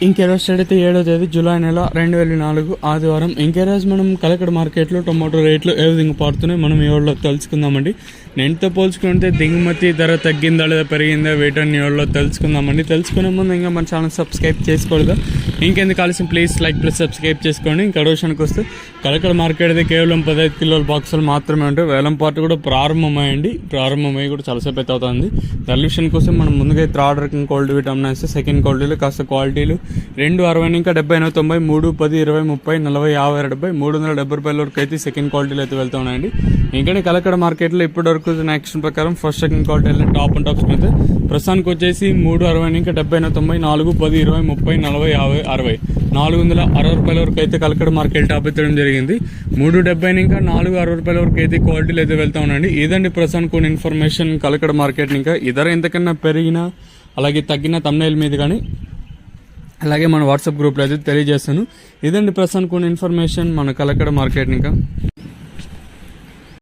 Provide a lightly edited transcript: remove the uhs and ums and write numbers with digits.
ఇంకెరోజు అయితే 7వ తేదీ జూలై నెల 2024 ఆదివారం. ఇంకెరోజు మనం కలకడ మార్కెట్లో టొమాటో రేట్లు ఏ విధంగా పడుతున్నాయి మనం ఈ వాళ్ళలో తెలుసుకుందామండి. నేనుతో పోల్చుకుంటే దిగుమతి ధర తగ్గిందా లేదా పెరిగిందా వేటని ఈ వాళ్ళలో తెలుసుకుందామండి. తెలుసుకునే ముందు ఇంకా మన ఛానల్ సబ్స్క్రైబ్ చేసుకోలేదా, ఇంకెందుకు ఆలస్యం ప్లీజ్ లైక్ ప్లస్ సబ్స్క్రైబ్ చేసుకోండి. ఇంకా విషయానికి వస్తే కలకడ మార్కెట్ అయితే కేవలం 15 కిలోల బాక్సులు మాత్రమే ఉంటాయి. వేలం పాటు కూడా ప్రారంభమై కూడా చాలాసేపు అయితే అవుతుంది. ధరల విషయానికి వస్తే మనం ముందుగా థర్డ్ రకం క్వాలిటీ విటమిన్ అయితే సెకండ్ క్వాలిటీలు కాస్త క్వాలిటీలు 260 ఇంకా 70 90 3 10 20 30 40 50 70 370 రూపాయల వరకు అయితే సెకండ్ క్వాలిటీలు అయితే వెళ్తా ఉన్నాయండి. ఇంకా కలకడ మార్కెట్లో ఇప్పటి వరకు యాక్షన్ ప్రకారం first second quality top and tops అయితే ప్రస్తుతానికి వచ్చేసి 360 ఇంకా 70 90 4 10 20 30 40 50 60 460 రూపాయల వరకు అయితే కలకడ మార్కెట్ టాప్ ఎత్తడం జరిగింది. 370 ఇంకా 460 రూపాయల వరకు అయితే క్వాలిటీలు అయితే వెళ్తా ఉన్నాయండి. ఇదండి ప్రస్తుతానికి కొన్ని ఇన్ఫర్మేషన్ కలకడ మార్కెట్. ఇంకా ఇతర ఎంతకన్నా పెరిగినా అలాగే తగ్గిన తమ్నైల్ మీద కానీ అలాగే మన వాట్సాప్ గ్రూప్లో అయితే తెలియజేస్తాను. ఇదండి ప్రస్తుతానికి కొన్ని ఇన్ఫర్మేషన్ మన కలకడ మార్కెట్. ఇంకా